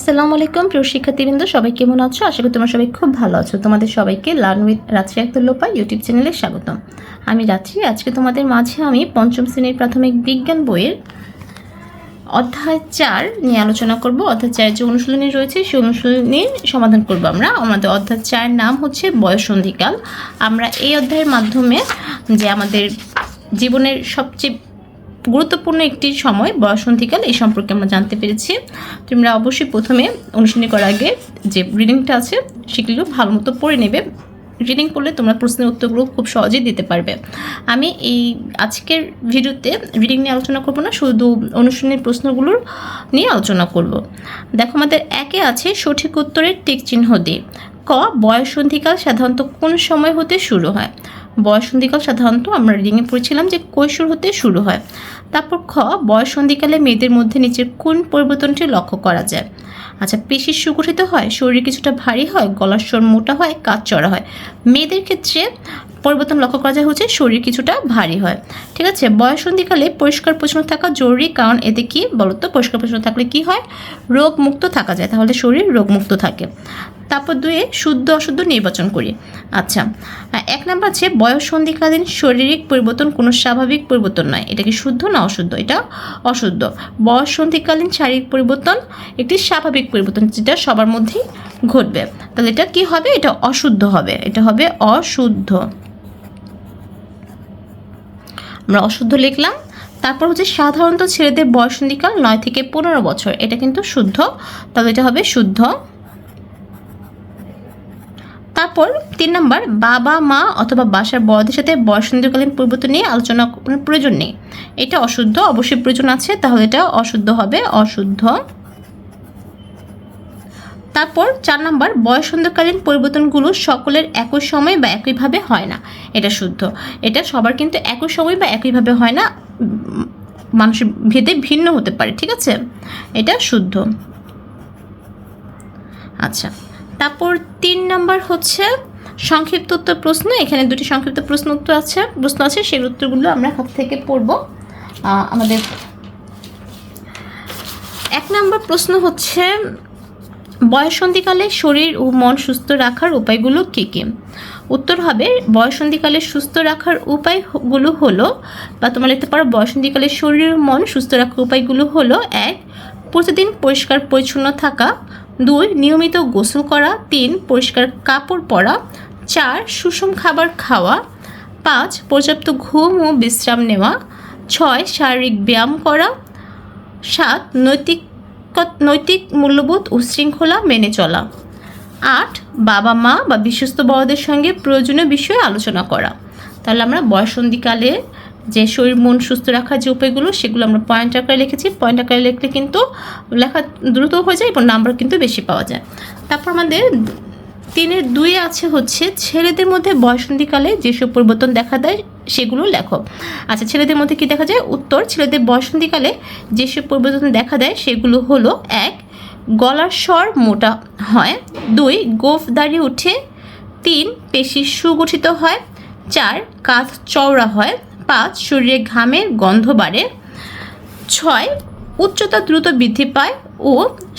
আসসালামু আলাইকুম প্রিয় শিক্ষার্থীবৃন্দ, সবাই কেমন আছো? আশা করি তোমরা সবাই খুব ভালো আছো। তোমাদের সবাইকে লার্ন উইথ রাত্রি আক্তার ইউটিউব চ্যানেলে স্বাগতম। আমি রাত্রি। আজকে তোমাদের মাঝে আমি পঞ্চম শ্রেণীর প্রাথমিক বিজ্ঞান বইয়ের অধ্যায় 4 নিয়ে আলোচনা করব। অধ্যায় 4 যে অনুশীলনী রয়েছে সেই অনুশীলনীর সমাধান করব আমরা। আমাদের অধ্যায় 4 নাম হচ্ছে বয়ঃসন্ধিকাল। আমরা এই অধ্যায়ের মাধ্যমে যে আমাদের জীবনের সবচেয়ে গুরুত্বপূর্ণ একটি সময় বয়ঃসন্ধিকাল, এই সম্পর্কে আমরা জানতে পেরেছি। তোমরা অবশ্যই প্রথমে অনুশীলনী করার আগে যে রিডিংটা আছে সেগুলো ভালো মতো পড়ে নেবে। রিডিং পড়লে তোমরা প্রশ্নের উত্তরগুলো খুব সহজেই দিতে পারবে। আমি এই আজকের ভিডিওতে রিডিং নিয়ে আলোচনা করব না, শুধু অনুশীলনীর প্রশ্নগুলোর নিয়ে আলোচনা করব। দেখো, আমাদের একে আছে সঠিক উত্তরের টিক চিহ্ন দিয়ে। ক, বয়ঃসন্ধিকাল সাধারণত কোন সময় হতে শুরু হয়? বয়ঃসন্ধিকাল সাধারণত আমরা রিডিংয়ে পড়েছিলাম যে কৈশোর হতে শুরু হয়। তারপর খ, বয়ঃসন্ধিকালে মেয়েদের মধ্যে নিচের কোন পরিবর্তনটি লক্ষ্য করা যায়? আচ্ছা, পেশি সুগঠিত হয়, শরীর কিছুটা ভারী হয়, গলার স্বর মোটা হয়, কাজ চড়া হয়। মেয়েদের ক্ষেত্রে পরিবর্তন লক্ষ্য করা যায় হচ্ছে শরীর কিছুটা ভারী হয়। ঠিক আছে। বয়ঃসন্ধিকালে পরিষ্কার পরিচ্ছন্ন থাকা জরুরি, কারণ এতে কি বলতো, পরিষ্কার পরিচ্ছন্ন থাকলে কি হয়, রোগ মুক্ত থাকা যায়, তাহলে শরীর রোগমুক্ত থাকে। তারপর 2 শুদ্ধ অশুদ্ধ নির্বাচন করি। আচ্ছা, 1 নম্বর আছে বয়ঃসন্ধিকালীন শারীরিক পরিবর্তন কোনো স্বাভাবিক পরিবর্তন নয়। এটা কি শুদ্ধ না অশুদ্ধ? এটা অশুদ্ধ। বয়ঃসন্ধিকালীন শারীরিক পরিবর্তন একটি স্বাভাবিক পরিবর্তন, যেটা সবার মধ্যেই ঘটবে। তাহলে এটা কি হবে? এটা অশুদ্ধ হবে। এটা হবে অশুদ্ধ। আমরা অশুদ্ধ লিখলাম। তারপর হচ্ছে সাধারণত ছেলেদের বয়ঃসন্ধিকাল 9 থেকে 15 বছর। এটা কিন্তু শুদ্ধ, তাহলে এটা হবে শুদ্ধ। তারপর 3 নম্বর, বাবা মা অথবা বাসার বড়দের সাথে বয়ঃসন্ধিকালীন পরিবর্তন নিয়ে আলোচনা করার প্রয়োজন নেই। এটা অশুদ্ধ। অবশ্যই প্রয়োজন আছে, তাহলে এটা অশুদ্ধ হবে, অশুদ্ধ। তারপর 4 নম্বর, বয়ঃসন্ধিকালীন পরিবর্তনগুলো সকলের একই সময় বা একইভাবে হয় না। এটা শুদ্ধ। এটা সবার কিন্তু একই সময় বা একইভাবে হয় না, মানুষের ভেদে ভিন্ন হতে পারে। ঠিক আছে, এটা শুদ্ধ। আচ্ছা, তারপর 3 নম্বর হচ্ছে সংক্ষিপ্ত উত্তর প্রশ্ন। এখানে 2টি সংক্ষিপ্ত প্রশ্ন আছে, সেই উত্তরগুলো আমরা হাত থেকে পড়ব। আমাদের 1 নম্বর প্রশ্ন হচ্ছে বয়ঃসন্ধিকালে শরীর ও মন সুস্থ রাখার উপায়গুলো কী কী? উত্তর হবে বয়ঃসন্ধিকালে সুস্থ রাখার উপায়গুলো হলো, বা তোমরা লিখতে পারো বয়ঃসন্ধিকালে শরীর ও মন সুস্থ রাখার উপায়গুলো হলো: 1, প্রতিদিন পরিষ্কার পরিচ্ছন্ন থাকা; 2, নিয়মিত গোসল করা; 3, পরিষ্কার কাপড় পরা; 4, সুষম খাবার খাওয়া; 5, পর্যাপ্ত ঘুম ও বিশ্রাম নেওয়া; 6, শারীরিক ব্যায়াম করা; 7, নৈতিক মূল্যবোধ ও শৃঙ্খলা মেনে চলা; 8, বাবা মা বা বিশ্বস্ত বড়দের সঙ্গে প্রয়োজনীয় বিষয়ে আলোচনা করা। তাহলে আমরা বয়ঃসন্ধিকালে যে শরীর মন সুস্থ রাখার যে উপায়গুলো, সেগুলো আমরা পয়েন্ট আকারে লিখেছি। পয়েন্ট আকারে লিখলে কিন্তু লেখা দ্রুত হয়ে যায় এবং নাম্বার কিন্তু বেশি পাওয়া যায়। তারপর আমাদের 3-এর 2 আছে হচ্ছে ছেলেদের মধ্যে বয়ঃসন্ধিকালে যেসব পরিবর্তন দেখা দেয় সেগুলো লেখো। আচ্ছা, ছেলেদের মধ্যে কি দেখা যায়? উত্তর, ছেলেদের বয়ঃসন্ধিকালে যেসব পরিবর্তন দেখা দেয় সেগুলো হলো: 1, গলার স্বর মোটা হয়; 2, গোঁফ দাড়ি ওঠে; 3, পেশি সুগঠিত হয়; 4, কাঁধ চওড়া হয়; 5, শরীরে ঘামের গন্ধ বাড়ে; 6, উচ্চতা দ্রুত বৃদ্ধি পায়; ও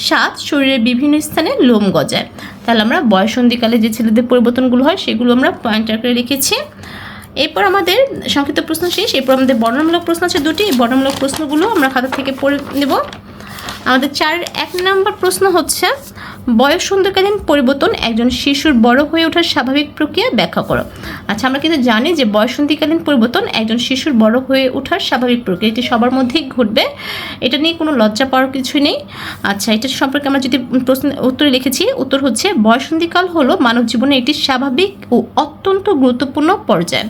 7, শরীরের বিভিন্ন স্থানে লোম গজায়। তাহলে আমরা বয়ঃসন্ধিকালে যে ছেলেদের পরিবর্তনগুলো হয় সেগুলো আমরা পয়েন্ট আকারে লিখেছি। এরপর আমাদের সংক্ষিপ্ত প্রশ্ন শেষ। এরপর আমাদের বর্ণনামূলক প্রশ্ন আছে 2টি। এই বর্ণনামূলক প্রশ্নগুলো আমরা খাতা থেকে পড়ে নেব। আমাদের 4-এর 1 নম্বর প্রশ্ন হচ্ছে বয়ঃসন্ধিকালীন পরিবর্তন একজন শিশুর বড় হয়ে ওঠার স্বাভাবিক প্রক্রিয়া ব্যাখ্যা করো। আচ্ছা, আমরা কিন্তু জানি যে বয়ঃসন্ধিকালীন পরিবর্তন একজন শিশুর বড় হয়ে ওঠার স্বাভাবিক প্রক্রিয়া, এটি সবার মধ্যেই ঘটবে। এটা নিয়ে কোনো লজ্জা পাওয়ার কিছুই নেই। আচ্ছা, এটা সম্পর্কে আমরা যদি প্রশ্ন উত্তরে লিখেছি, উত্তর হচ্ছে বয়ঃসন্ধিকাল হলো মানব জীবনের একটি স্বাভাবিক ও অত্যন্ত গুরুত্বপূর্ণ পর্যায়,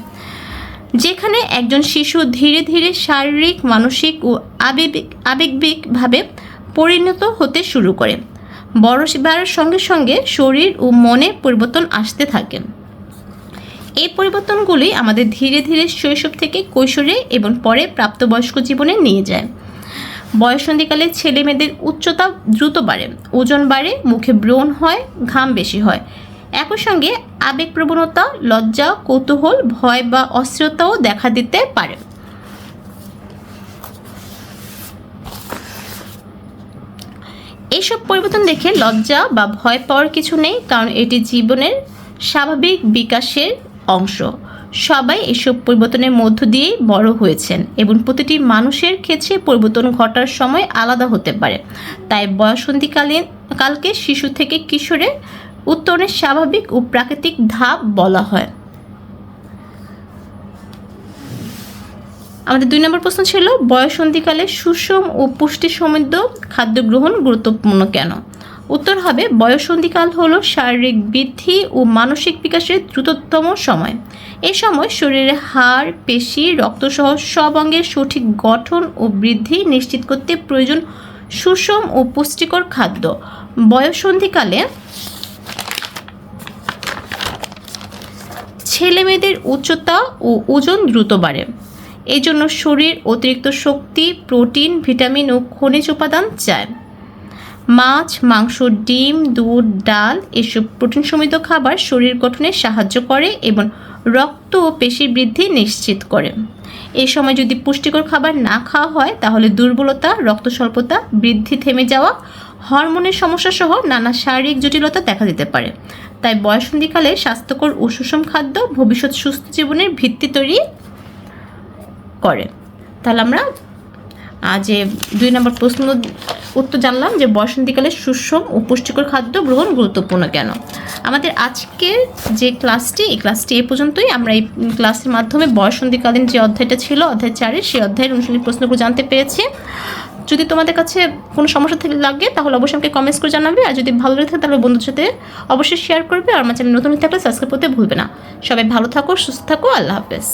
যেখানে একজন শিশু ধীরে ধীরে শারীরিক, মানসিক ও আবেগিকভাবে পরিণত হতে শুরু করে। বড় বাড়ার সঙ্গে সঙ্গে শরীর ও মনে পরিবর্তন আসতে থাকে। এই পরিবর্তনগুলি আমাদের ধীরে ধীরে শৈশব থেকে কৈশোরে এবং পরে প্রাপ্তবয়স্ক জীবনে নিয়ে যায়। বয়ঃসন্ধিকালে ছেলে মেয়েদের উচ্চতা দ্রুত বাড়ে, ওজন বাড়ে, মুখে ব্রণ হয়, ঘাম বেশি হয়। একই সঙ্গে আবেগপ্রবণতা, লজ্জা, কৌতূহল, ভয় বা অস্থিরতাও দেখা দিতে পারে। এইসব পরিবর্তন দেখে লজ্জা বা ভয় পাওয়ার কিছু নেই, কারণ এটি জীবনের স্বাভাবিক বিকাশের অংশ। সবাই এসব পরিবর্তনের মধ্য দিয়েই বড় হয়েছেন এবং প্রতিটি মানুষের ক্ষেত্রে পরিবর্তন ঘটার সময় আলাদা হতে পারে। তাই কালকে শিশু থেকে কিশোরে উত্তরণের স্বাভাবিক ও প্রাকৃতিক ধাপ বলা হয়। আমাদের 2 নম্বর প্রশ্ন ছিল বয়ঃসন্ধিকালে সুষম ও পুষ্টি সমৃদ্ধ খাদ্য গ্রহণ গুরুত্বপূর্ণ কেন? উত্তর হবে বয়ঃসন্ধিকাল হলো শারীরিক বৃদ্ধি ও মানসিক বিকাশের দ্রুততম সময়। এই সময় শরীরের হাড়, পেশি, রক্তসহ সব অঙ্গের সঠিক গঠন ও বৃদ্ধি নিশ্চিত করতে প্রয়োজন সুষম ও পুষ্টিকর খাদ্য। বয়ঃসন্ধিকালে ছেলেমেয়েদের উচ্চতা ও ওজন দ্রুত বাড়ে। এই জন্য শরীর অতিরিক্ত শক্তি, প্রোটিন, ভিটামিন ও খনিজ উপাদান চায়। মাছ, মাংস, ডিম, দুধ, ডাল এসব প্রোটিন সমৃদ্ধ খাবার শরীর গঠনে সাহায্য করে এবং রক্ত ও পেশির বৃদ্ধি নিশ্চিত করে। এই সময় যদি পুষ্টিকর খাবার না খাওয়া হয় তাহলে দুর্বলতা, রক্ত স্বল্পতা, বৃদ্ধি থেমে যাওয়া, হরমোনের সমস্যা সহ নানা শারীরিক জটিলতা দেখা দিতে পারে। তাই বয়ঃসন্ধিকালে স্বাস্থ্যকর ও সুষম খাদ্য ভবিষ্যৎ সুস্থ জীবনের ভিত্তি তৈরি করে। তাহলে আমরা যে 2 নম্বর প্রশ্ন উত্তর জানলাম যে বয়ঃসন্ধিকালে সুষম ও পুষ্টিকর খাদ্য গ্রহণ গুরুত্বপূর্ণ কেন। আমাদের আজকের যে ক্লাসটি, এই ক্লাসটি এ পর্যন্তই। আমরা এই ক্লাসের মাধ্যমে বয়ঃসন্ধিকালীন যে অধ্যায়টা ছিল, অধ্যায় 4-এর, সেই অধ্যায়ের অনুশীলনী প্রশ্নগুলো জানতে পেরেছি। যদি তোমাদের কাছে কোনো সমস্যা থেকে লাগে তাহলে অবশ্যই আমাকে কমেন্টস করে জানাবে, আর যদি ভালো লাগে তাহলে বন্ধুদের সাথে অবশ্যই শেয়ার করবে, আর আমার চ্যানেল নতুন থাকলে সাবস্ক্রাইব করতে ভুলবে না। সবাই ভালো থাকো, সুস্থ থাকো, আল্লাহ হাফেজ।